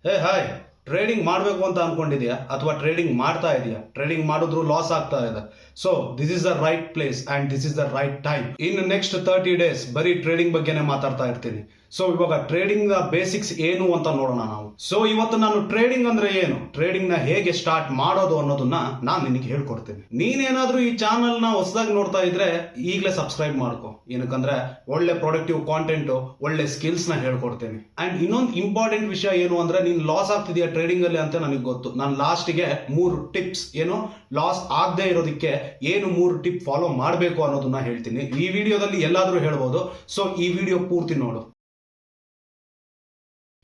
ಹೇ hi, trading ಮಾಡಬೇಕು ಅಂತ ಅನ್ಕೊಂಡಿದ್ಯಾ ಅಥವಾ ಟ್ರೇಡಿಂಗ್ ಮಾಡ್ತಾ ಇದೆಯಾ? ಟ್ರೇಡಿಂಗ್ ಮಾಡಿದ್ರು ಲಾಸ್ ಆಗ್ತಾ ಇದೆ. So this is the right place and this is the right time. In next 30 days ಬರೀ ಟ್ರೇಡಿಂಗ್ ಬಗ್ಗೆನೇ ಮಾತಾಡ್ತಾ ಇರ್ತೀನಿ. ಸೊ ಇವಾಗ ಟ್ರೇಡಿಂಗ್ ನ ಬೇಸಿಕ್ಸ್ ಏನು ಅಂತ ನೋಡೋಣ ನಾವು. ಸೊ ಇವತ್ತು ನಾನು ಟ್ರೇಡಿಂಗ್ ಅಂದ್ರೆ ಏನು, ಟ್ರೇಡಿಂಗ್ ನ ಹೇಗೆ ಸ್ಟಾರ್ಟ್ ಮಾಡೋದು ಅನ್ನೋದನ್ನ ನಾನು ನಿನಗೆ ಹೇಳ್ಕೊಡ್ತೀನಿ. ನೀನೇನಾದ್ರೂ ಈ ಚಾನಲ್ ನ ಹೊಸದಾಗಿ ನೋಡ್ತಾ ಇದ್ರೆ ಈಗಲೇ ಸಬ್ಸ್ಕ್ರೈಬ್ ಮಾಡ್ಕೊ. ಏನಕ್ಕಂದ್ರೆ ಒಳ್ಳೆ ಪ್ರೊಡಕ್ಟಿವ್ ಕಾಂಟೆಂಟ್, ಒಳ್ಳೆ ಸ್ಕಿಲ್ಸ್ ನ ಹೇಳ್ಕೊಡ್ತೇನೆ. ಅಂಡ್ ಇನ್ನೊಂದು ಇಂಪಾರ್ಟೆಂಟ್ ವಿಷಯ ಏನು ಅಂದ್ರೆ ನೀನ್ ಲಾಸ್ ಆಗ್ತಿದ್ಯಾ ಟ್ರೇಡಿಂಗ್ ಅಲ್ಲಿ ಅಂತ ನನಗೆ ಗೊತ್ತು. ನಾನು ಲಾಸ್ಟ್ಗೆ 3 ಟಿಪ್ಸ್, ಏನು ಲಾಸ್ ಆಗದೆ ಇರೋದಕ್ಕೆ ಏನು 3 ಟಿಪ್ ಫಾಲೋ ಮಾಡಬೇಕು ಅನ್ನೋದನ್ನ ಹೇಳ್ತೀನಿ. ಈ ವಿಡಿಯೋದಲ್ಲಿ ಎಲ್ಲಾದ್ರೂ ಹೇಳ್ಬೋದು. ಸೊ ಈ ವಿಡಿಯೋ ಪೂರ್ತಿ ನೋಡು.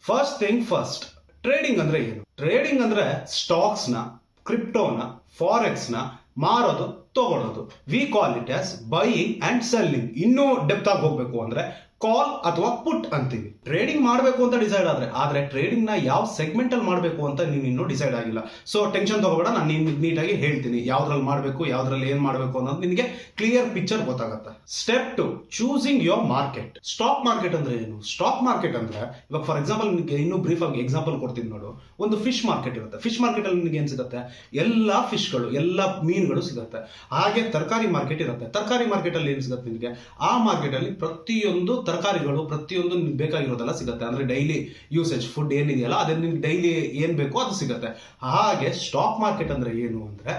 ಫಸ್ಟ್ ಥಿಂಗ್ ಫಸ್ಟ್, ಟ್ರೇಡಿಂಗ್ ಅಂದ್ರೆ ಏನು? ಟ್ರೇಡಿಂಗ್ ಅಂದ್ರೆ ಸ್ಟಾಕ್ಸ್ ನ, ಕ್ರಿಪ್ಟೋನ, ಫಾರೆಕ್ಸ್ ನ ಮಾರೋದು, ತಗೊಳ್ಳೋದು. We call it as buying and selling. ಇನ್ನೂ ಡೆಪ್ತ್ ಆಗಿ ಹೋಗ್ಬೇಕು ಅಂದ್ರೆ ಕಾಲ್ ಅಥವಾ ಪುಟ್ ಅಂತೀವಿ. ಟ್ರೇಡಿಂಗ್ ಮಾಡಬೇಕು ಅಂತ ಡಿಸೈಡ್ ಆದ್ರೆ ಟ್ರೇಡಿಂಗ್ ನ ಯಾವ ಸೆಗ್ಮೆಂಟ್ ಅಲ್ಲಿ ಮಾಡಬೇಕು ಅಂತ ನೀನು ಇನ್ನೂ ಡಿಸೈಡ್ ಆಗಿಲ್ಲ. ಸೊ ಟೆನ್ಷನ್ ತಗೋಬೇಡ, ನಾನು ನೀಟಾಗಿ ಹೇಳ್ತೀನಿ ಯಾವ್ದ್ರಲ್ಲಿ ಮಾಡಬೇಕು, ಯಾವ್ದ್ರಲ್ಲಿ ಏನ್ ಮಾಡಬೇಕು ಅನ್ನೋದು ನಿನಗೆ ಕ್ಲಿಯರ್ ಪಿಕ್ಚರ್ ಗೊತ್ತಾಗುತ್ತೆ. Step 2, choosing your market. Stock market ಅಂದ್ರೆ ಏನು? ಸ್ಟಾಕ್ ಮಾರ್ಕೆಟ್ ಅಂದ್ರೆ ಇವಾಗ ಫಾರ್ ಎಕ್ಸಾಂಪಲ್ ನಿಮಗೆ ಇನ್ನೂ ಬ್ರೀಫ್ ಆಗಿ ಎಕ್ಸಾಂಪಲ್ ಕೊಡ್ತೀನಿ ನೋಡು. ಒಂದು ಫಿಶ್ ಮಾರ್ಕೆಟ್ ಇರುತ್ತೆ. ಫಿಶ್ ಮಾರ್ಕೆಟ್ ಅಲ್ಲಿ ನಿಮಗೆ ಏನ್ ಸಿಗುತ್ತೆ? ಎಲ್ಲಾ ಫಿಶ್ಗಳು, ಎಲ್ಲಾ ಮೀನುಗಳು ಸಿಗುತ್ತೆ. ಹಾಗೆ ತರಕಾರಿ ಮಾರ್ಕೆಟ್ ಇರುತ್ತೆ. ತರಕಾರಿ ಮಾರ್ಕೆಟ್ ಅಲ್ಲಿ ಏನ್ ಸಿಗುತ್ತೆ ನಿಮಗೆ? ಆ ಮಾರ್ಕೆಟ್ ಅಲ್ಲಿ ಪ್ರತಿಯೊಂದು ತರಕಾರಿಗಳು, ಪ್ರತಿಯೊಂದು ನಿಮ್ಗೆ ಬೇಕಾಗಿರೋದೆಲ್ಲ ಸಿಗುತ್ತೆ. ಅಂದ್ರೆ ಡೈಲಿ ಯೂಸೇಜ್ ಫುಡ್ ಏನಿದೆಯಲ್ಲ ಅದನ್ನ ನಿಮ್ಗೆ ಡೈಲಿ ಏನ್ ಬೇಕೋ ಅದು ಸಿಗುತ್ತೆ. ಹಾಗೆ ಸ್ಟಾಕ್ ಮಾರ್ಕೆಟ್ ಅಂದ್ರೆ ಏನು ಅಂದ್ರೆ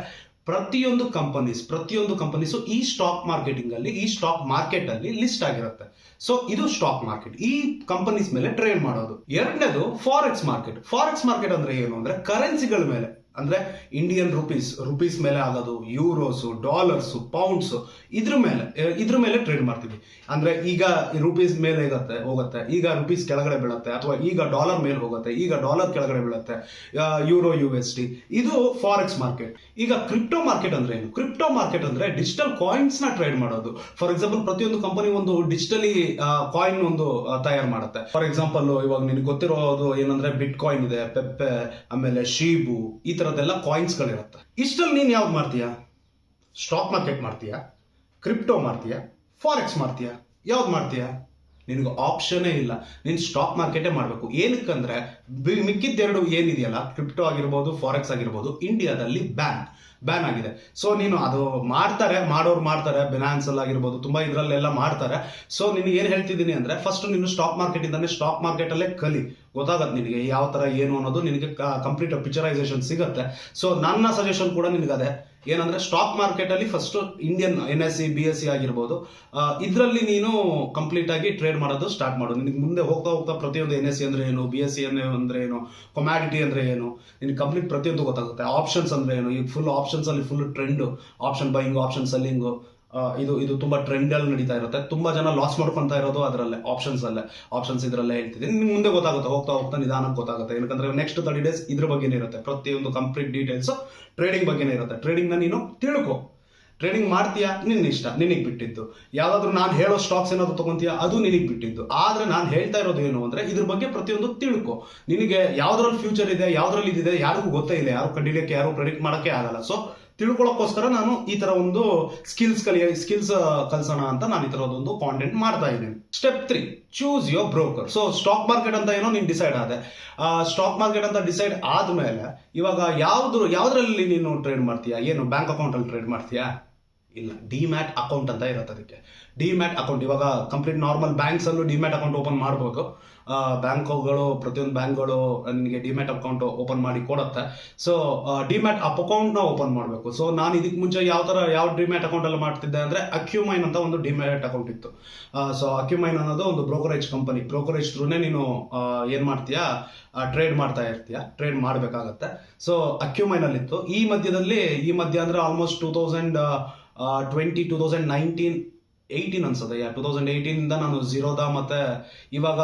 ಪ್ರತಿಯೊಂದು ಕಂಪನೀಸ್ ಈ ಸ್ಟಾಕ್ ಮಾರ್ಕೆಟಿಂಗ್ ಅಲ್ಲಿ, ಈ ಸ್ಟಾಕ್ ಮಾರ್ಕೆಟ್ ಅಲ್ಲಿ ಲಿಸ್ಟ್ ಆಗಿರುತ್ತೆ. ಸೊ ಇದು ಸ್ಟಾಕ್ ಮಾರ್ಕೆಟ್. ಈ ಕಂಪನೀಸ್ ಮೇಲೆ ಟ್ರೇಡ್ ಮಾಡೋದು. ಎರಡನೇದು ಫಾರೆಕ್ಸ್ ಮಾರ್ಕೆಟ್. ಫಾರೆಕ್ಸ್ ಮಾರ್ಕೆಟ್ ಅಂದ್ರೆ ಏನು ಅಂದ್ರೆ ಕರೆನ್ಸಿಗಳ ಮೇಲೆ, ಅಂದ್ರೆ ಇಂಡಿಯನ್ ರುಪೀಸ್ ಮೇಲೆ ಆಗೋದು, ಯೂರೋಸ್, ಡಾಲರ್ಸ್, ಪೌಂಡ್ಸ್, ಇದ್ರ ಮೇಲೆ ಟ್ರೇಡ್ ಮಾಡ್ತೀವಿ. ಅಂದ್ರೆ ಈಗ ರುಪೀಸ್ ಮೇಲೆ ಹೋಗುತ್ತೆ, ಈಗ ರುಪೀಸ್ ಕೆಳಗಡೆ ಬೀಳುತ್ತೆ, ಅಥವಾ ಈಗ ಡಾಲರ್ ಮೇಲೆ ಹೋಗುತ್ತೆ, ಈಗ ಡಾಲರ್ ಕೆಳಗಡೆ ಬೀಳುತ್ತೆ, ಯೂರೋ, USD. ಇದು ಫಾರೆಕ್ಸ್ ಮಾರ್ಕೆಟ್. ಈಗ ಕ್ರಿಪ್ಟೋ ಮಾರ್ಕೆಟ್ ಅಂದ್ರೆ ಏನು? ಕ್ರಿಪ್ಟೋ ಮಾರ್ಕೆಟ್ ಅಂದ್ರೆ ಡಿಜಿಟಲ್ ಕಾಯಿನ್ಸ್ ನ ಟ್ರೇಡ್ ಮಾಡೋದು. ಫಾರ್ ಎಕ್ಸಾಂಪಲ್ ಪ್ರತಿಯೊಂದು ಕಂಪನಿ ಒಂದು ಡಿಜಿಟಲಿ ಕಾಯಿನ್ ಒಂದು ತಯಾರು ಮಾಡುತ್ತೆ. ಫಾರ್ ಎಕ್ಸಾಂಪಲ್ ಇವಾಗ ನಿನಗೆ ಗೊತ್ತಿರೋದು ಏನಂದ್ರೆ ಬಿಟ್ ಕಾಯಿನ್ ಇದೆ, ಪೆಪ್ಪೆ, ಆಮೇಲೆ ಶೀಬು, ಈ ತರದೆಲ್ಲ ಕಾಯಿನ್ಸ್ ಗಳಿರುತ್ತೆ. ಇಷ್ಟಲ್ಲಿ ನೀನ್ ಯಾವ್ದು ಮಾಡ್ತೀಯಾ? ಸ್ಟಾಕ್ ಮಾರ್ಕೆಟ್ ಮಾಡ್ತೀಯಾ, ಕ್ರಿಪ್ಟೋ ಮಾಡ್ತೀಯಾ, ಫಾರೆಕ್ಸ್ ಮಾಡ್ತೀಯಾ? ಯಾವ್ದು ಮಾಡ್ತೀಯಾ? ನಿನಗೆ ಆಪ್ಷನ್ನೇ ಇಲ್ಲ. ನೀನು ಸ್ಟಾಕ್ ಮಾರ್ಕೆಟೇ ಮಾಡಬೇಕು. ಏನಕ್ಕಂದ್ರೆ ಮಿಕ್ಕಿದ್ದೆರಡು ಏನಿದೆಯಲ್ಲ, ಕ್ರಿಪ್ಟೋ ಆಗಿರ್ಬೋದು, ಫಾರೆಕ್ಸ್ ಆಗಿರ್ಬೋದು, ಇಂಡಿಯಾದಲ್ಲಿ ಬ್ಯಾನ್ ಆಗಿದೆ. ಸೊ ನೀನು ಅದು ಮಾಡೋರು ಮಾಡ್ತಾರೆ, ಬಿನಾನ್ಸ್ ಅಲ್ಲಿ ಆಗಿರ್ಬೋದು, ತುಂಬಾ ಇದ್ರಲ್ಲೆಲ್ಲ ಮಾಡ್ತಾರೆ. ಸೊ ನಿನಗೆ ಏನ್ ಹೇಳ್ತಿದ್ದೀನಿ ಅಂದ್ರೆ ಫಸ್ಟ್ ನೀನು ಸ್ಟಾಕ್ ಮಾರ್ಕೆಟ್ ಇಂದಾನೆ, ಸ್ಟಾಕ್ ಮಾರ್ಕೆಟ್ ಅಲ್ಲೇ ಕಲಿ. ಗೊತ್ತಾಗತ್ತೆ ನಿನಗೆ ಯಾವ ತರ ಏನು ಅನ್ನೋದು, ನಿನಗೆ ಕಂಪ್ಲೀಟ್ ಪಿಕ್ಚರೈಸೇಷನ್ ಸಿಗುತ್ತೆ. ಸೊ ನನ್ನ ಸಜೆಷನ್ ಕೂಡ ನಿನಗೆ ಅದೇ, ಏನಂದ್ರೆ ಸ್ಟಾಕ್ ಮಾರ್ಕೆಟ್ ಅಲ್ಲಿ ಫಸ್ಟ್ ಇಂಡಿಯನ್ NSE, BSE ಆಗಿರ್ಬೋದು, ಇದ್ರಲ್ಲಿ ನೀನು ಕಂಪ್ಲೀಟ್ ಆಗಿ ಟ್ರೇಡ್ ಮಾಡೋದು ಸ್ಟಾರ್ಟ್ ಮಾಡು. ನಿನಗೆ ಮುಂದೆ ಹೋಗ್ತಾ ಪ್ರತಿಯೊಂದು NSE ಅಂದ್ರೆ ಏನು, BSE ಅಂದ್ರೆ ಏನು, ಕೊಮ್ಯಾಡಿಟಿ ಅಂದ್ರೆ ಏನು, ನಿನಗೆ ಕಂಪ್ಲೀಟ್ ಪ್ರತಿಯೊಂದು ಗೊತ್ತಾಗುತ್ತೆ. ಆಪ್ಷನ್ಸ್ ಅಂದ್ರೆ ಏನು, ಈಗ ಫುಲ್ ಆಪ್ಷನ್ಸ್ ಅಲ್ಲಿ full trend, option buying, option selling, ಇದು ತುಂಬಾ ಟ್ರೆಂಡ್ ಅಲ್ಲಿ ನಡೀತಾ ಇರುತ್ತೆ. ತುಂಬಾ ಜನ ಲಾಸ್ ಮಾಡ್ಕೊಂತ ಇರೋದು ಅದರಲ್ಲೇ, ಆಪ್ಷನ್ಸ್ ಇದ್ರಲ್ಲೇ ಹೇಳ್ತಿದ್ದೀನಿ. ನಿಮ್ಗೆ ಮುಂದೆ ಗೊತ್ತಾಗುತ್ತೆ, ಹೋಗ್ತಾ ನಿಧಾನಕ್ಕೆ ಗೊತ್ತಾಗುತ್ತೆ. ಯಾಕಂದ್ರೆ ನೆಕ್ಸ್ಟ್ 30 days ಇದ್ರ ಬಗ್ಗೆನೇ ಇರುತ್ತೆ. ಪ್ರತಿಯೊಂದು ಕಂಪ್ಲೀಟ್ ಡೀಟೇಲ್ಸ್ ಟ್ರೇಡಿಂಗ್ ಬಗ್ಗೆನೇ ಇರುತ್ತೆ. ಟ್ರೇಡಿಂಗ್ ನ ನೀನು ತಿಳ್ಕೊ. ಟ್ರೇಡಿಂಗ್ ಮಾಡ್ತೀಯಾ, ನಿನ್ನ ಇಷ್ಟ, ನಿನಗೆ ಬಿಟ್ಟಿದ್ದು. ಯಾವ್ದಾದ್ರು ನಾನು ಹೇಳೋ ಸ್ಟಾಕ್ಸ್ ಏನಾದ್ರು ತಗೊಂತೀಯಾ, ಅದು ನಿನಗೆ ಬಿಟ್ಟಿದ್ದು. ಆದ್ರೆ ನಾನು ಹೇಳ್ತಾ ಇರೋದು ಏನು ಅಂದ್ರೆ ಇದ್ರ ಬಗ್ಗೆ ಪ್ರತಿಯೊಂದು ತಿಳ್ಕೊ. ನಿನಗೆ ಯಾವ್ದ್ರಲ್ಲಿ ಫ್ಯೂಚರ್ ಇದೆ, ಯಾವ್ದ್ರಲ್ಲಿ ಇದಿದೆ ಯಾರಿಗೂ ಗೊತ್ತೇ ಇಲ್ಲ. ಯಾರು ಕಂಡಿಡಿಯಕ್ಕೆ, ಯಾರು ಪ್ರೆಡಿಕ್ಟ್ ಮಾಡಕ್ಕೆ ಆಗಲ್ಲ. ಸೊ ತಿಳ್ಕೊಳ್ಳೋಕ್ಕೋಸ್ಕರ ನಾನು ಈ ತರ ಒಂದು ಸ್ಕಿಲ್ಸ್ ಕಲ್ಸೋಣ ಅಂತ ನಾನು ಈ ತರದೊಂದು ಕಾಂಟೆಂಟ್ ಮಾಡ್ತಾ ಇದ್ದೀನಿ. Step 3, choose your broker. So stock market ಅಂತ ಏನೋ ನೀನು ಡಿಸೈಡ್ ಆದೆ. ಸ್ಟಾಕ್ ಮಾರ್ಕೆಟ್ ಅಂತ ಡಿಸೈಡ್ ಆದ್ಮೇಲೆ ಇವಾಗ ಯಾವ್ದ್ರಲ್ಲಿ ನೀನು ಟ್ರೇಡ್ ಮಾಡ್ತೀಯಾ? ಏನು ಬ್ಯಾಂಕ್ ಅಕೌಂಟ್ ಅಲ್ಲಿ ಟ್ರೇಡ್ ಮಾಡ್ತೀಯಾ? ಇಲ್ಲ, ಡಿಮ್ಯಾಟ್ ಅಕೌಂಟ್ ಅಂತ ಇರುತ್ತೆ. ಅದಕ್ಕೆ ಡಿಮ್ಯಾಟ್ ಅಕೌಂಟ್, ಇವಾಗ ಕಂಪ್ಲೀಟ್ ನಾರ್ಮಲ್ ಬ್ಯಾಂಕ್ಸ್ ಅಲ್ಲೂ ಡಿಮ್ಯಾಟ್ ಅಕೌಂಟ್ ಓಪನ್ ಮಾಡ್ಬೋದು. ಬ್ಯಾಂಕ್ಗಳು, ಪ್ರತಿಯೊಂದು ಬ್ಯಾಂಕ್ಗಳು ನಿಮಗೆ ಡಿಮ್ಯಾಟ್ ಅಕೌಂಟ್ ಓಪನ್ ಮಾಡಿ ಕೊಡುತ್ತೆ. ಸೊ ಡಿಮ್ಯಾಟ್ ಅಕೌಂಟ್ ನ ಓಪನ್ ಮಾಡಬೇಕು. ಸೊ ನಾನು ಇದಕ್ಕೆ ಮುಂಚೆ ಯಾವ ಡಿಮ್ಯಾಟ್ ಅಕೌಂಟ್ ಅಲ್ಲಿ ಮಾಡ್ತಿದ್ದೆ ಅಂದ್ರೆ ಅಕ್ಯುಮೈನ್ ಅಂತ ಒಂದು ಡಿಮ್ಯಾಟ್ ಅಕೌಂಟ್ ಇತ್ತು. ಸೊ ಅಕ್ಯುಮೈನ್ ಅನ್ನೋದು ಒಂದು ಬ್ರೋಕರೇಜ್ ಕಂಪನಿ. ಬ್ರೋಕರೇಜ್ ಥ್ರೂನೇ ನೀನು ಏನ್ ಮಾಡ್ತೀಯಾ, ಟ್ರೇಡ್ ಮಾಡ್ತಾ ಇರ್ತೀಯ, ಟ್ರೇಡ್ ಮಾಡ್ಬೇಕಾಗತ್ತೆ. ಸೊ ಅಕ್ಯುಮೈನ್ ಅಲ್ಲಿ ಇತ್ತು. ಈ ಮಧ್ಯ ಅಂದ್ರೆ ಆಲ್ಮೋಸ್ಟ್ 2020, 2019, 18 ಅನ್ಸುತ್ತೆ. 2018 ಇಂದ ನಾನು ಝೀರೋದಾ ಮತ್ತೆ ಇವಾಗ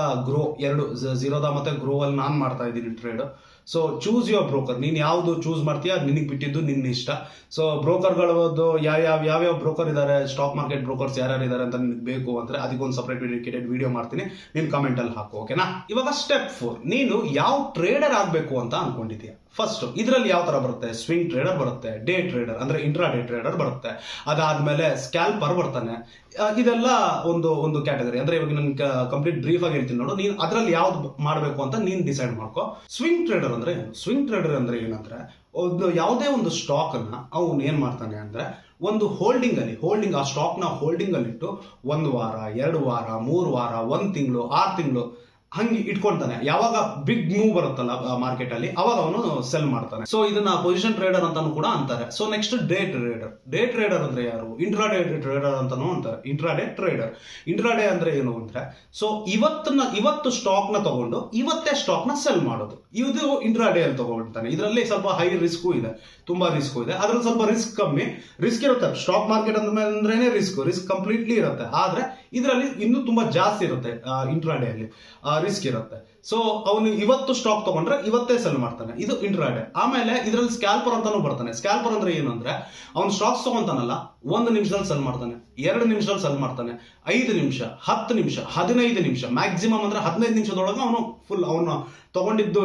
ಝೀರೋದಾ ಮತ್ತೆ ಗ್ರೋ ಅಲ್ಲಿ ನಾನು ಮಾಡ್ತಾ ಇದ್ದೀನಿ trade. So choose your broker. ನೀನ್ ಯಾವ್ದು ಚೂಸ್ ಮಾಡ್ತೀಯಾ ಅದು ನಿನಗೆ ಬಿಟ್ಟಿದ್ದು, ನಿನ್ನ ಇಷ್ಟ. ಸೊ ಬ್ರೋಕರ್ಗಳದ್ದು ಯಾವ್ಯಾವ ಬ್ರೋಕರ್ ಇದಾರೆ, ಸ್ಟಾಕ್ ಮಾರ್ಕೆಟ್ ಬ್ರೋಕರ್ಸ್ ಯಾರ್ಯಾರು ಇದಾರೆ ಅಂತ ನಿನ್ಗೆ ಬೇಕು ಅಂದ್ರೆ ಅದಕ್ಕೊಂದು ಸಪರೇಟ್ ಡೆಡಿಕೇಟೆಡ್ ವಿಡಿಯೋ ಮಾಡ್ತೀನಿ, ನೀನ್ ಕಮೆಂಟ್ ಅಲ್ಲಿ ಹಾಕು. ಓಕೆನಾ? ಇವಾಗ ಸ್ಟೆಪ್ 4, ನೀನು ಯಾವ ಟ್ರೇಡರ್ ಆಗ್ಬೇಕು ಅಂತ ಅನ್ಕೊಂಡಿದ್ಯಾ? ಫಸ್ಟ್ ಇದರಲ್ಲಿ ಯಾವ ತರ ಬರುತ್ತೆ? ಸ್ವಿಂಗ್ ಟ್ರೇಡರ್ ಬರುತ್ತೆ, ಡೇ ಟ್ರೇಡರ್ ಅಂದ್ರೆ ಇಂಟ್ರಾ ಡೇ ಟ್ರೇಡರ್ ಬರುತ್ತೆ, ಅದಾದ್ಮೇಲೆ ಸ್ಕ್ಯಾಲ್ಪರ್ ಬರ್ತಾನೆ, ಇದೆಲ್ಲ ಒಂದು ಒಂದು ಕ್ಯಾಟಗರಿ. ಅಂದ್ರೆ ಇವಾಗ ನಾನು ಕಂಪ್ಲೀಟ್ ಬ್ರೀಫ್ ಆಗಿ ಹೇಳ್ತೀನಿ ನೋಡು, ನೀನು ಅದರಲ್ಲಿ ಯಾವ್ದು ಮಾಡಬೇಕು ಅಂತ ನೀನ್ ಡಿಸೈಡ್ ಮಾಡ್ಕೋ. ಸ್ವಿಂಗ್ ಟ್ರೇಡರ್ ಅಂದ್ರೆ ಏನು? ಸ್ವಿಂಗ್ ಟ್ರೇಡರ್ ಅಂದ್ರೆ ಏನಂದ್ರೆ ಒಂದು ಯಾವುದೇ ಒಂದು ಸ್ಟಾಕ್ ಅನ್ನ ಅವನು ಏನ್ ಮಾಡ್ತಾನೆ ಅಂದ್ರೆ ಒಂದು ಹೋಲ್ಡಿಂಗ್ ಆ ಸ್ಟಾಕ್ ನ ಹೋಲ್ಡಿಂಗ್ ಅಲ್ಲಿ ಇಟ್ಟು 1 ವಾರ 2 ವಾರ 3 ವಾರ 1 ತಿಂಗಳು 6 ತಿಂಗಳು ಹಂಗೆ ಇಟ್ಕೊಳ್ತಾನೆ. ಯಾವಾಗ ಬಿಗ್ ಮೂವ್ ಬರುತ್ತಲ್ಲ ಮಾರ್ಕೆಟ್ ಅಲ್ಲಿ ಅವಾಗ ಅವನು ಸೆಲ್ ಮಾಡ್ತಾನೆ. ಸೊ ಇದನ್ನ ಪೊಸಿಷನ್ ಟ್ರೇಡರ್ ಅಂತಾನು ಕೂಡ ಅಂತಾರೆ. ಸೊ ನೆಕ್ಸ್ಟ್ ಡೇ ಟ್ರೇಡರ್ ಅಂದ್ರೆ ಯಾರು? ಇಂಟ್ರಾಡೇ ಟ್ರೇಡರ್ ಅಂತಾನು ಅಂತಾರೆ. ಇಂಟ್ರಾಡೇ ಅಂದ್ರೆ ಏನು ಅಂದ್ರೆ ಸೊ ಇವತ್ತು ಸ್ಟಾಕ್ ನ ತಗೊಂಡು ಇವತ್ತೇ ಸ್ಟಾಕ್ ನ ಸೆಲ್ ಮಾಡೋದು. ಇದು ಇಂಟ್ರಾಡೇ ಅಲ್ಲಿ ತಗೊಂಡ್ತಾನೆ. ಇದರಲ್ಲಿ ಸ್ವಲ್ಪ ಹೈ ರಿಸ್ಕ್ ಇದೆ, ತುಂಬಾ ರಿಸ್ಕ್ ಇದೆ. ಅದ್ರಲ್ಲಿ ಸ್ವಲ್ಪ ರಿಸ್ಕ್ ಕಮ್ಮಿ, ರಿಸ್ಕ್ ಇರುತ್ತೆ. ಸ್ಟಾಕ್ ಮಾರ್ಕೆಟ್ ಅಂದ್ರೇನೆ ರಿಸ್ಕ್ ಕಂಪ್ಲೀಟ್ಲಿ ಇರುತ್ತೆ. ಆದ್ರೆ ಇದರಲ್ಲಿ ಇನ್ನೂ ತುಂಬಾ ಜಾಸ್ತಿ ಇರುತ್ತೆ. ಇಂಟ್ರಾಡೇ ಅಲ್ಲಿ ರಿಸ್ಕ್ ಇರುತ್ತೆ. ಸೊ ಅವನು ಇವತ್ತು ಸ್ಟಾಕ್ ತಗೊಂಡ್ರೆ ಇವತ್ತೇ ಸೆಲ್ ಮಾಡ್ತಾನೆ, ಇದು ಇಂಟ್ರಾಡೇ. ಆಮೇಲೆ ಇದರಲ್ಲಿ ಸ್ಕ್ಯಾಲ್ಪರ್ ಅಂತಾನು ಬರ್ತಾನೆ. ಸ್ಕ್ಯಾಲ್ಪರ್ ಅಂದ್ರೆ ಏನು ಅಂದ್ರೆ ಅವ್ನು ಸ್ಟಾಕ್ಸ್ ತಗೊಂತಾನಲ್ಲ, 1 ನಿಮಿಷದಲ್ಲಿ ಸೆಲ್ ಮಾಡ್ತಾನೆ, 2 ನಿಮಿಷದಲ್ಲಿ ಸೆಲ್ ಮಾಡ್ತಾನೆ, 5 ನಿಮಿಷ 10 ನಿಮಿಷ 15 ನಿಮಿಷ ಮ್ಯಾಕ್ಸಿಮಮ್ ಅಂದ್ರೆ 15 ನಿಮಿಷದೊಳಗೆ ಅವನು ಫುಲ್ ಅವನು ತಗೊಂಡಿದ್ದು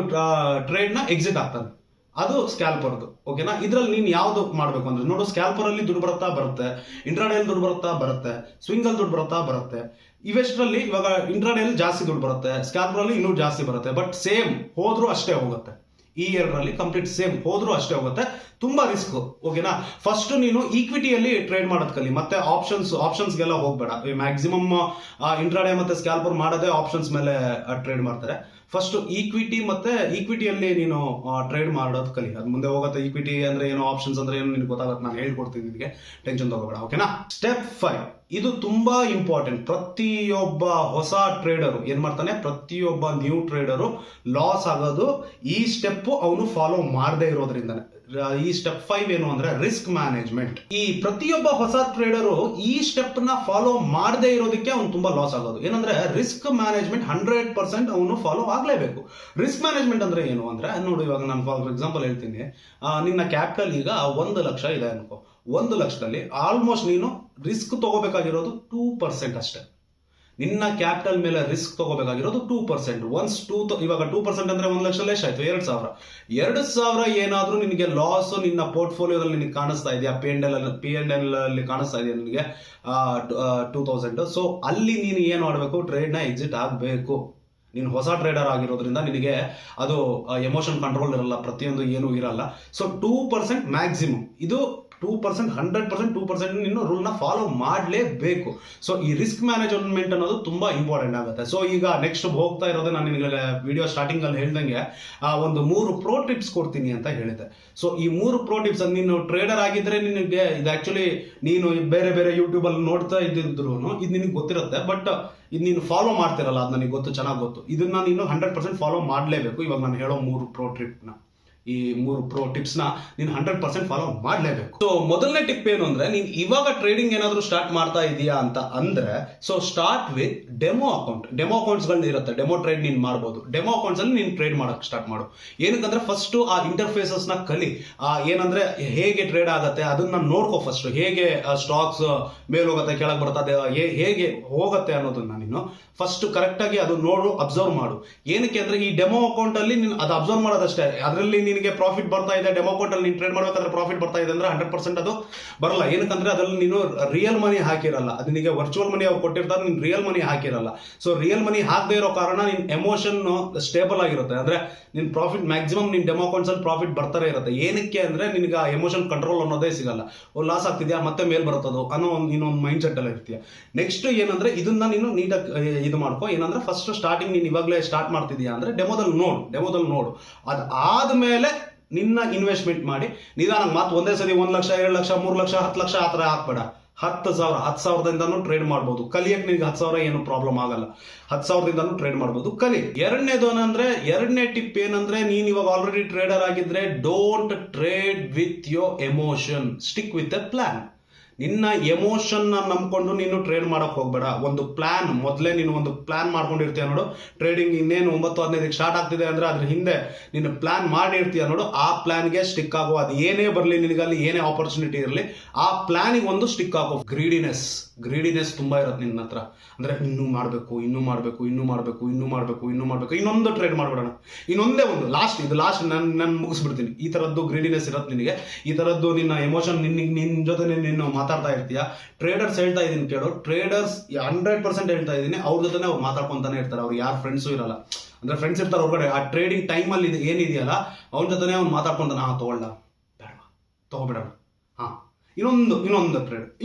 ಟ್ರೇಡ್ ನ ಎಕ್ಸಿಟ್ ಆಗ್ತಾನೆ. ಅದು ಸ್ಕ್ಯಾಲ್ಪರ್ದು. ಓಕೆನಾ? ಇದ್ರಲ್ಲಿ ನೀನ್ ಯಾವ್ದು ಮಾಡ್ಬೇಕು ಅಂದ್ರೆ ನೋಡು, ಸ್ಕ್ಯಾಲ್ಪರ್ ಅಲ್ಲಿ ದುಡ್ಡು ಬರುತ್ತೆ, ಇಂಟ್ರಾಡೇ ಅಲ್ಲಿ ದುಡ್ಡು ಬರುತ್ತೆ, ಸ್ವಿಂಗ್ ಅಲ್ಲಿ ದುಡ್ಡು ಬರುತ್ತೆ. ಇವೆಷ್ಟರಲ್ಲಿ ಇವಾಗ ಇಂಟ್ರಾಡೇ ಅಲ್ಲಿ ಜಾಸ್ತಿ ದುಡ್ಡು ಬರುತ್ತೆ, ಸ್ಕ್ಯಾಲ್ಪರ್ ಅಲ್ಲಿ ಇನ್ನೂ ಜಾಸ್ತಿ ಬರುತ್ತೆ. ಬಟ್ ಸೇಮ್ ಹೋದ್ರೂ ಅಷ್ಟೇ ಹೋಗುತ್ತೆ. ಈ ಎರಡರಲ್ಲಿ ಕಂಪ್ಲೀಟ್ ಸೇಮ್ ಹೋದ್ರೂ ಅಷ್ಟೇ ಹೋಗುತ್ತೆ. ತುಂಬಾ ರಿಸ್ಕ್. ಓಕೆನಾ? ಫಸ್ಟ್ ನೀನು ಈಕ್ವಿಟಿಯಲ್ಲಿ ಟ್ರೇಡ್ ಮಾಡೋದ್ ಕಲಿ, ಮತ್ತೆ ಆಪ್ಷನ್ಸ್ಗೆಲ್ಲ ಹೋಗ್ಬೇಡ. ಮ್ಯಾಕ್ಸಿಮಮ್ ಇಂಟ್ರಾಡೇ ಮತ್ತೆ ಸ್ಕ್ಯಾಲ್ಪರ್ ಮಾಡೋದೇ ಆಪ್ಷನ್ಸ್ ಮೇಲೆ ಟ್ರೇಡ್ ಮಾಡ್ತಾರೆ. ಫಸ್ಟ್ ಈಕ್ವಿಟಿಯಲ್ಲಿ ನೀನು ಟ್ರೇಡ್ ಮಾಡೋದು ಕಲಿ, ಅದು ಮುಂದೆ ಹೋಗುತ್ತೆ. ಈಕ್ವಿಟಿ ಅಂದ್ರೆ ಏನು, ಆಪ್ಷನ್ಸ್ ಅಂದ್ರೆ ಏನು ನಿನ್ಗೆ ಗೊತ್ತಾಗುತ್ತೆ. ನಾನು ಹೇಳ್ಕೊಡ್ತೀನಿ ನಿನಗೆ, ಟೆನ್ಷನ್ ತಗೋಬೇಡ. ಓಕೆನಾ? ಸ್ಟೆಪ್ 5 ಇದು ತುಂಬಾ ಇಂಪಾರ್ಟೆಂಟ್. ಪ್ರತಿಯೊಬ್ಬ ಹೊಸ ಟ್ರೇಡರು ಏನ್ ಮಾಡ್ತಾನೆ, ಪ್ರತಿಯೊಬ್ಬ ನ್ಯೂ ಟ್ರೇಡರು ಲಾಸ್ ಆಗೋದು ಈ ಸ್ಟೆಪ್ ಅವನು ಫಾಲೋ ಮಾಡದೇ ಇರೋದ್ರಿಂದಾನೆ. ಈ ಸ್ಟೆಪ್ 5 ಏನು ಅಂದ್ರೆ ರಿಸ್ಕ್ ಮ್ಯಾನೇಜ್ಮೆಂಟ್. ಈ ಪ್ರತಿಯೊಬ್ಬ ಹೊಸ ಟ್ರೇಡರು ಈ ಸ್ಟೆಪ್ ನ ಫಾಲೋ ಮಾಡದೇ ಇರೋದಕ್ಕೆ ಅವ್ನು ತುಂಬಾ ಲಾಸ್ ಆಗೋದು. ಏನಂದ್ರೆ ರಿಸ್ಕ್ ಮ್ಯಾನೇಜ್ಮೆಂಟ್ 100% ಅವನು ಫಾಲೋ ಆಗ್ಲೇಬೇಕು. ರಿಸ್ಕ್ ಮ್ಯಾನೇಜ್ಮೆಂಟ್ ಅಂದ್ರೆ ಏನು ಅಂದ್ರೆ ನೋಡು, ಇವಾಗ ನಾನು ಫಾರ್ ಎಕ್ಸಾಂಪಲ್ ಹೇಳ್ತೀನಿ, ನಿನ್ನ ಕ್ಯಾಪಿಟಲ್ ಈಗ 1 ಲಕ್ಷ ಇದೆ ಅನ್ಕೋ. 1 ಲಕ್ಷದಲ್ಲಿ ಆಲ್ಮೋಸ್ಟ್ ನೀನು ರಿಸ್ಕ್ ತಗೋಬೇಕಾಗಿರೋದು 2% ಅಷ್ಟೇ. ನಿನ್ನ ಕ್ಯಾಪಿಟಲ್ ಮೇಲೆ ರಿಸ್ಕ್ ತಗೋಬೇಕಾಗಿರೋದು 2%. ಇವಾಗ 2% ಅಂದ್ರೆ 1 ಲಕ್ಷದಲ್ಲಿ ಎಷ್ಟಾಯ್ತು? 2,000 ಏನಾದ್ರೂ ನಿನಗೆ ಲಾಸ್ ನಿನ್ನ ಪೋರ್ಟ್ಫೋಲಿಯೋದಲ್ಲಿ ನಿನಗೆ ಕಾಣಿಸ್ತಾ ಇದೆಯಾ? P&L ಅಲ್ಲಿ ಕಾಣಿಸ್ತಾ ಇದೆಯಾ ನಿನಗೆ 2,000? ಸೊ ಅಲ್ಲಿ ನೀನು ಏನ್ ಮಾಡಬೇಕು? ಟ್ರೇಡ್ ನ ಎಕ್ಸಿಟ್ ಆಗಬೇಕು. ನೀನು ಹೊಸ ಟ್ರೇಡರ್ ಆಗಿರೋದ್ರಿಂದ ನಿನಗೆ ಅದು ಎಮೋಷನ್ ಕಂಟ್ರೋಲ್ ಇರಲ್ಲ, ಪ್ರತಿಯೊಂದು ಏನೂ ಇರಲ್ಲ. So 2% maximum. ಇದು 2%, 100% 2% ನೀನು ರೂಲ್ ನ ಫಾಲೋ ಮಾಡಲೇಬೇಕು. ಸೊ ಈ ರಿಸ್ಕ್ ಮ್ಯಾನೇಜ್ಮೆಂಟ್ ಅನ್ನೋದು ತುಂಬಾ ಇಂಪಾರ್ಟೆಂಟ್ ಆಗುತ್ತೆ. ಸೊ ಈಗ ನೆಕ್ಸ್ಟ್ ಹೋಗ್ತಾ ಇರೋದು, ನಾನು ನಿನಗೆ ವಿಡಿಯೋ ಸ್ಟಾರ್ಟಿಂಗ್ ಅಲ್ಲಿ ಹೇಳ್ದಂಗೆ ಒಂದು 3 ಪ್ರೋ ಟಿಪ್ಸ್ ಕೊಡ್ತೀನಿ ಅಂತ ಹೇಳಿದೆ. ಸೊ ಈ 3 ಪ್ರೋ ಟಿಪ್ಸ್ ನೀನು ಟ್ರೇಡರ್ ಆಗಿದ್ರೆ ನಿನಗೆ ಇದು ಆಕ್ಚುಲಿ ನೀನು ಬೇರೆ ಬೇರೆ ಯೂಟ್ಯೂಬ್ ಅಲ್ಲಿ ನೋಡ್ತಾ ಇದ್ದಿದ್ರು ಇದು ನಿನಗೆ ಗೊತ್ತಿರುತ್ತೆ. ಬಟ್ ಇದು ನೀನು ಫಾಲೋ ಮಾಡ್ತಿರಲ್ಲ, ಅದು ನನಗೆ ಗೊತ್ತು, ಚೆನ್ನಾಗಿ ಗೊತ್ತು. ಇದನ್ನ ನೀನು 100% ಫಾಲೋ ಮಾಡಲೇಬೇಕು. ಇವಾಗ ನಾನು ಹೇಳೋ 3 ಪ್ರೋ ಟಿಪ್ನ, ಈ 3 ಪ್ರೋ ಟಿಪ್ಸ್ ನ ನೀನು 100% ಫಾಲೋ ಮಾಡಲೇಬೇಕು. ಸೊ ಮೊದಲನೇ ಟಿಪ್ ಏನು ಅಂದ್ರೆ, ನೀನ್ ಇವಾಗ ಟ್ರೇಡಿಂಗ್ ಏನಾದ್ರು ಸ್ಟಾರ್ಟ್ ಮಾಡ್ತಾ ಇದೀಯಾ ಅಂತ ಅಂದ್ರೆ, so start with demo accounts ಗಳು ಇರುತ್ತೆ. ಡೆಮೋ ಟ್ರೇಡ್ ನೀನ್ ಮಾಡಬಹುದು. ಡೆಮೋ ಅಕೌಂಟ್ಸ್ ಅಲ್ಲಿ ನೀನ್ ಟ್ರೇಡ್ ಮಾಡಕ್ ಸ್ಟಾರ್ಟ್ ಮಾಡು. ಏನಕ್ಕಂದ್ರೆ ಫಸ್ಟ್ ಆ ಇಂಟರ್ಫೇಸಸ್ ನ ಕಲಿ. ಏನಂದ್ರೆ ಹೇಗೆ ಟ್ರೇಡ್ ಆಗತ್ತೆ ಅದನ್ನ ನೋಡ್ಕೋ. ಫಸ್ಟ್ ಹೇಗೆ ಸ್ಟಾಕ್ಸ್ ಮೇಲ್ ಹೋಗುತ್ತೆ, ಕೆಳಗೆ ಬರ್ತದೆ, ಹೇಗೆ ಹೋಗುತ್ತೆ ಅನ್ನೋದನ್ನ ನೀನು ಫಸ್ಟ್ ಕರೆಕ್ಟ್ ಆಗಿ ಅದು ನೋಡು, ಅಬ್ಸರ್ವ್ ಮಾಡು. ಏನಕ್ಕೆ ಅಂದ್ರೆ ಈ ಡೆಮೋ ಅಕೌಂಟ್ ಅಲ್ಲಿ ನೀನು ಅದು ಅಬ್ಸರ್ವ್ ಮಾಡೋದಷ್ಟೇ. ಅದರಲ್ಲಿ ನಿನಗೆ ಪ್ರಾಫಿಟ್ ಬರ್ತಾ ಇದೆ, ಡೆಮೋ ಅಕೌಂಟ್ ಅಲ್ಲಿ ನೀನು ಟ್ರೇಡ್ ಮಾಡಬೇಕಾದ್ರೆ ಪ್ರಾಫಿಟ್ ಬರ್ತಾ ಇದೆ ಅಂದ್ರೆ 100% ಅದು ಬರಲ್ಲ. ಏನಕ್ಕಂದ್ರೆ ಅದರಲ್ಲಿ ನೀನು ರಿಯಲ್ ಮನಿ ಹಾಕಿರಲ್ಲ, ಅದು ನಿನಗೆ ವರ್ಚುವಲ್ ಮನಿ ಅವ್ರು ಕೊಟ್ಟಿರ್ತಾರೆ, ನೀನು ರಿಯಲ್ ಮನಿ ಹಾಕಿರಲ್ಲ. ಸೊ ರಿಯಲ್ ಮನಿ ಹಾಕದೇ ಇರೋ ಕಾರಣ ನಿನ್ ಎಮೋಷನ್ ಸ್ಟೇಬಲ್ ಆಗಿರುತ್ತೆ. ಅಂದ್ರೆ ನಿನ್ ಪ್ರಾಫಿಟ್ ಮ್ಯಾಕ್ಸಿಮಮ್ ನಿನ್ ಡೆಮೋ ಅಕೌಂಟ್ಸ್ ಅಲ್ಲಿ ಪ್ರಾಫಿಟ್ ಬರ್ತಾರೆ ಇರುತ್ತೆ. ಏನಕ್ಕೆ ಅಂದ್ರೆ ನಿನ್ಗೆ ಎಮೋಷನ್ ಕಂಟ್ರೋಲ್ ಅನ್ನೋದೇ ಸಿಗಲ್ಲ. ಲಾಸ್ ಆಗ್ತಿದ್ಯಾ ಮತ್ತೆ ಮೇಲ್ ಬರುತ್ತದು ಅನ್ನೋ ಇನ್ನೊಂದು ಮೈಂಡ್ ಸೆಟ್ ಅಲ್ಲಿ ಇರ್ತೀಯ. ನೆಕ್ಸ್ಟ್ ಏನಂದ್ರೆ ಇದನ್ನ ನೀನು ನೀಟಾಗಿ ಇದು ಮಾಡ್ಕೋ. ಏನಂದ್ರೆ ಫಸ್ಟ್ ಸ್ಟಾರ್ಟಿಂಗ್ ನೀನು ಇವಾಗಲೇ ಸ್ಟಾರ್ಟ್ ಮಾಡ್ತಿದ್ಯಾ ಅಂದ್ರೆ ಡೆಮೋದಲ್ಲಿ ನೋಡು. ಅದಾದ್ಮೇಲೆ ನಿನ್ನ ಇನ್ವೆಸ್ಟ್ಮೆಂಟ್ ಮಾಡಿ ನಿಧಾನ ಮಾತು ಒಂದೇ ಸರಿ 1 ಲಕ್ಷ 2 ಲಕ್ಷ 3 ಲಕ್ಷ 10 ಲಕ್ಷ ಆತರ ಹಾಕ್ಬೇಡ. 10,000 ಟ್ರೇಡ್ ಮಾಡ್ಬೋದು. ಕಲಿಯಕ್ ನಿನ್ಗೆ 10,000 ಏನು ಪ್ರಾಬ್ಲಮ್ ಆಗಲ್ಲ. 10,000 ಟ್ರೇಡ್ ಮಾಡ್ಬೋದು, ಕಲಿ. ಎರಡನೇ ಟಿಪ್ ಏನಂದ್ರೆ, ನೀನ್ ಇವಾಗ ಆಲ್ರೆಡಿ ಟ್ರೇಡರ್ ಆಗಿದ್ರೆ don't trade with your emotion, stick with A plan. ನಿನ್ನ ಎಮೋಷನ್ ನಂಬ್ಕೊಂಡು ನೀನು ಟ್ರೇಡ್ ಮಾಡಕ್ ಹೋಗ್ಬೇಡ. ಒಂದು ಪ್ಲಾನ್, ಮೊದಲೇ ನೀನು ಒಂದು ಪ್ಲಾನ್ ಮಾಡ್ಕೊಂಡಿರ್ತೀಯ ನೋಡು. ಟ್ರೇಡಿಂಗ್ ಇನ್ನೇನು 9:15 ಸ್ಟಾರ್ಟ್ ಆಗ್ತಿದೆ ಅಂದ್ರೆ ಅದ್ರ ಹಿಂದೆ ನೀನು ಪ್ಲಾನ್ ಮಾಡಿರ್ತೀಯ ನೋಡು. ಆ ಪ್ಲಾನ್ಗೆ ಸ್ಟಿಕ್ ಆಗೋ. ಅದು ಏನೇ ಬರಲಿ ನಿನಗಲ್ಲಿ, ಏನೇ ಆಪರ್ಚುನಿಟಿ ಇರಲಿ, ಆ ಪ್ಲಾನಿಗೆ ಒಂದು ಸ್ಟಿಕ್ ಆಗೋ. ಗ್ರೀಡಿನೆಸ್ ತುಂಬಾ ಇರುತ್ತೆ ನಿನ್ನ ಹತ್ರ. ಅಂದ್ರೆ ಇನ್ನೂ ಮಾಡ್ಬೇಕು, ಇನ್ನೊಂದು ಟ್ರೇಡ್ ಮಾಡ್ಬಿಡೋಣ, ಇನ್ನೊಂದೇ ಒಂದು ಲಾಸ್ಟ್ ನಾನು ಮುಗಿಸ್ಬಿಡ್ತೀನಿ. ಈ ತರದ್ದು ಗ್ರೀಡಿನೆಸ್ ಇರುತ್ತೆ ನಿನಗೆ. ಈ ತರದ್ದು ನಿನ್ನ ಎಮೋಷನ್ ನಿನ್ನ ಜೊತೆ ನೀನು ಮಾತಾಡ್ತಾ ಇರ್ತೀಯ. ಟ್ರೇಡರ್ಸ್ ಹೇಳ್ತಾ ಇದೀನಿ ಕೇಳು, ಟ್ರೇಡರ್ಸ್ 100% ಹೇಳ್ತಾ ಇದೀನಿ, ಅವ್ರ ಜೊತೆ ಅವ್ರು ಮಾತಾಡ್ಕೊಂತಾನೆ ಇರ್ತಾರೆ. ಅವ್ರು ಯಾರು ಫ್ರೆಂಡ್ಸು ಇರಲ್ಲ. ಅಂದ್ರೆ ಫ್ರೆಂಡ್ಸ್ ಇರ್ತಾರೆ ಹೊರಗಡೆ, ಆ ಟ್ರೇಡಿಂಗ್ ಟೈಮಲ್ಲಿ ಏನಿದೆಯಲ್ಲ ಅವ್ನ ಜೊತೆ ಅವ್ನು ಮಾತಾಡ್ಕೊಂತಾನೆ. ತಗೊಳ್ಳ ಬೇಡವಾ, ತಗೋಬಿಡೋಣ,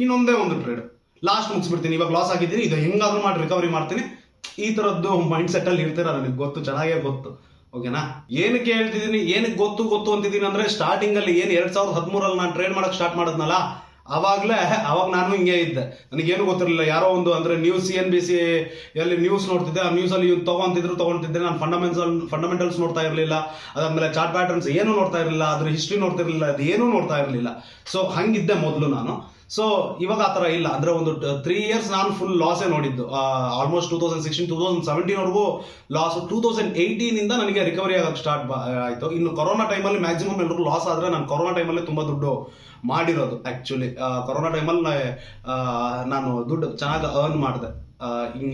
ಇನ್ನೊಂದೇ ಒಂದು ಟ್ರೇಡ್ ಲಾಸ್ಟ್ ಮುಗಿಸ್ಬಿಡ್ತೀನಿ, ಇವಾಗ ಲಾಸ್ ಆಗಿದ್ದೀನಿ, ಇದು ಹೆಂಗಾದ್ರೂ ಮಾಡಿ ರಿಕವರಿ ಮಾಡ್ತೀನಿ. ಈ ತರದ್ದು ಮೈಂಡ್ ಸೆಟ್ ಅಲ್ಲಿ ಇರ್ತೀರ, ನನಗೆ ಗೊತ್ತು, ಚೆನ್ನಾಗೇ ಗೊತ್ತು. ಓಕೆನಾ? ಏನಕ್ಕೆ ಹೇಳ್ತಿದ್ದೀನಿ, ಏನಕ್ಕೆ ಗೊತ್ತು ಅಂತಿದ್ದೀನಿ ಅಂದ್ರೆ, ಸ್ಟಾರ್ಟಿಂಗ್ ಅಲ್ಲಿ 2013 ನಾನು ಟ್ರೇಡ್ ಮಾಡಕ್ ಸ್ಟಾರ್ಟ್ ಮಾಡಿದ್ನಲ್ಲ, ಅವಾಗ ನಾನು ಹಿಂಗೆ ಇದ್ದೆ. ನನಗೇನು ಗೊತ್ತಿರಲಿಲ್ಲ. ಯಾರೋ ಒಂದು ಅಂದ್ರೆ ನ್ಯೂಸ್ CNBC ಎಲ್ಲಿ ನ್ಯೂಸ್ ನೋಡ್ತಿದ್ದೆ, ಆ ನ್ಯೂಸ್ ಅಲ್ಲಿ ತಗೊಂತಿದ್ದೆ. ನಾನು ಫಂಡಮೆಂಟಲ್ಸ್ ನೋಡ್ತಾ ಇರಲಿಲ್ಲ. ಅದಾದ್ಮೇಲೆ ಚಾರ್ಟ್ ಪ್ಯಾಟರ್ನ್ಸ್ ಏನು ನೋಡ್ತಾ ಇರಲಿಲ್ಲ, ಅದ್ರ ಹಿಸ್ಟ್ರಿ ನೋಡ್ತಿರ್ಲಿಲ್ಲ, ಅದು ಏನೂ ನೋಡ್ತಾ ಇರಲಿಲ್ಲ. ಸೊ ಹಂಗಿದ್ದೆ ಮೊದಲು ನಾನು. ಸೊ ಇವಾಗ ಆ ಥರ ಇಲ್ಲ. ಅಂದ್ರೆ ಒಂದು 3 years ನಾನು ಫುಲ್ ಲಾಸೇ ನೋಡಿದ್ದು. ಆಲ್ಮೋಸ್ಟ್ 2016 2017 ವರೆಗೂ ಲಾಸ್. 2018 ಇಂದ ನನಗೆ ರಿಕವರಿ ಆಗಕ್ಕೆ ಸ್ಟಾರ್ಟ್ ಆಯ್ತು. ಇನ್ನು ಕೊರೋನಾ ಟೈಮಲ್ಲಿ ಮ್ಯಾಕ್ಸಿಮಮ್ ಎಲ್ಲರೂ ಲಾಸ್ ಆದ್ರೆ, ನಾನು ಕೊರೋನಾ ಟೈಮಲ್ಲಿ ತುಂಬಾ ದುಡ್ಡು ಮಾಡಿರೋದು. ಆಕ್ಚುಲಿ ಕೊರೋನಾ ಟೈಮಲ್ಲಿ ನಾನು ದುಡ್ಡು ಚೆನ್ನಾಗಿ ಅರ್ನ್ ಮಾಡಿದೆ.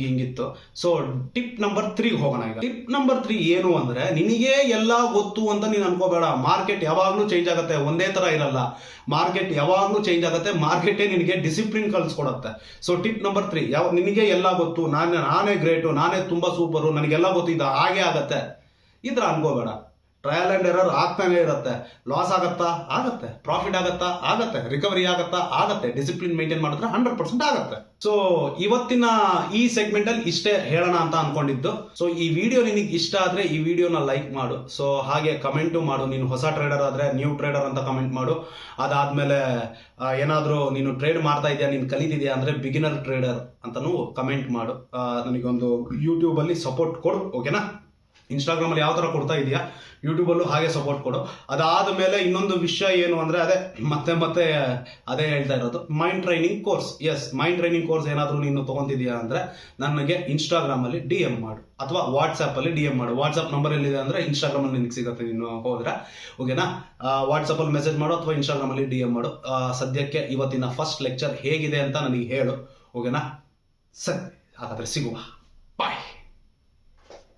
ಹಿಂಗಿತ್ತು. ಸೊ ಟಿಪ್ ನಂಬರ್ 3 ಹೋಗೋಣ ಈಗ. ಟಿಪ್ ನಂಬರ್ 3 ಏನು ಅಂದ್ರೆ, ನಿನಗೆ ಎಲ್ಲ ಗೊತ್ತು ಅಂತ ನೀನು ಅನ್ಕೋಬೇಡ. ಮಾರ್ಕೆಟ್ ಯಾವಾಗ್ಲೂ ಚೇಂಜ್ ಆಗುತ್ತೆ, ಒಂದೇ ತರ ಇರಲ್ಲ. ಮಾರ್ಕೆಟ್ ಯಾವಾಗ್ಲೂ ಚೇಂಜ್ ಆಗುತ್ತೆ. ಮಾರ್ಕೆಟೇ ನಿನಗೆ ಡಿಸಿಪ್ಲಿನ್ ಕಲ್ಸ್ಕೊಡುತ್ತೆ. ಸೊ ಟಿಪ್ ನಂಬರ್ 3, ನಿನಗೆ ಎಲ್ಲ ಗೊತ್ತು, ನಾನೇ ಗ್ರೇಟು, ನಾನೇ ತುಂಬಾ ಸೂಪರು, ನನಗೆಲ್ಲ ಗೊತ್ತು, ಇದು ಹಾಗೆ ಆಗತ್ತೆ, ಈ ತರ ಅನ್ಕೋಬೇಡ. ಟ್ರಯಲ್ ಅಂಡ್ ಎರರ್ ಆಗ್ತಾನೆ ಇರುತ್ತೆ. ಲಾಸ್ ಆಗತ್ತೆ, ಪ್ರಾಫಿಟ್ ಆಗತ್ತೆ, ರಿಕವರಿ ಆಗತ್ತೆ. ಡಿಸಿಪ್ಲಿನ್ ಮೇಂಟೈನ್ ಮಾಡಿದ್ರೆ 100% ಆಗತ್ತೆ. ಸೊ ಇವತ್ತಿನ ಈ ಸೆಗ್ಮೆಂಟ್ ಅಲ್ಲಿ ಇಷ್ಟೇ ಹೇಳೋಣ ಅಂತ ಅನ್ಕೊಂಡಿದ್ದು. ಸೊ ಈ ವಿಡಿಯೋ ನಿನಗೆ ಇಷ್ಟ ಆದ್ರೆ ಈ ವಿಡಿಯೋನ ಲೈಕ್ ಮಾಡು. ಸೊ ಹಾಗೆ ಕಮೆಂಟು ಮಾಡು. ನೀನು ಹೊಸ ಟ್ರೇಡರ್ ಆದ್ರೆ ನ್ಯೂ ಟ್ರೇಡರ್ ಅಂತ ಕಮೆಂಟ್ ಮಾಡು. ಅದಾದ್ಮೇಲೆ ಏನಾದ್ರೂ ನೀನು ಟ್ರೇಡ್ ಮಾಡ್ತಾ ಇದೆಯಾ, ನೀನು ಕಲಿತಿದ್ಯಾ ಅಂದ್ರೆ ಬಿಗಿನರ್ ಟ್ರೇಡರ್ ಅಂತಾನು ಕಮೆಂಟ್ ಮಾಡು. ನನಗೊಂದು ಯೂಟ್ಯೂಬ್ ಅಲ್ಲಿ ಸಪೋರ್ಟ್ ಕೊಡು. ಓಕೆನಾ? ಇನ್ಸ್ಟಾಗ್ರಾಮ್ ಅಲ್ಲಿ ಯಾವ ತರ ಕೊಡ್ತಾ ಇದೆಯಾ, ಯೂಟ್ಯೂಬ್ ಅಲ್ಲೂ ಹಾಗೆ ಸಪೋರ್ಟ್ ಕೊಡು. ಅದಾದ ಇನ್ನೊಂದು ವಿಷಯ ಏನು ಅಂದ್ರೆ, ಮತ್ತೆ ಅದೇ ಹೇಳ್ತಾ ಇರೋದು, mind training course. Mind training course ಏನಾದರೂ ನೀನು ತಗೊಂತಿದ್ಯಾ ಅಂದ್ರೆ ನನಗೆ ಇನ್ಸ್ಟಾಗ್ರಾಮ್ ಅಲ್ಲಿ DM ಮಾಡು, ಅಥವಾ ವಾಟ್ಸ್ಆಪ್ ಅಲ್ಲಿ DM ಮಾಡು. ವಾಟ್ಸ್ಆಪ್ ನಂಬರ್ ಎಲ್ಲಿದೆ ಅಂದ್ರೆ ಇನ್ಸ್ಟಾಗ್ರಾಮ್ ಅಲ್ಲಿ ನಿನಗೆ ಸಿಗುತ್ತೆ, ನೀನು ಹೋದ್ರೆ. ಓಕೆನಾ? ವಾಟ್ಸ್ಆಪ್ ಅಲ್ಲಿ ಮೆಸೇಜ್ ಮಾಡು ಅಥವಾ ಇನ್ಸ್ಟಾಗ್ರಾಮ್ ಅಲ್ಲಿ DM ಮಾಡು. ಸದ್ಯಕ್ಕೆ ಇವತ್ತಿನ ಫಸ್ಟ್ ಲೆಕ್ಚರ್ ಹೇಗಿದೆ ಅಂತ ನನಗೆ ಹೇಳು. ಓಕೆನಾ? ಸರಿ, ಹಾಗಾದ್ರೆ ಸಿಗುವ. ಬಾಯ್.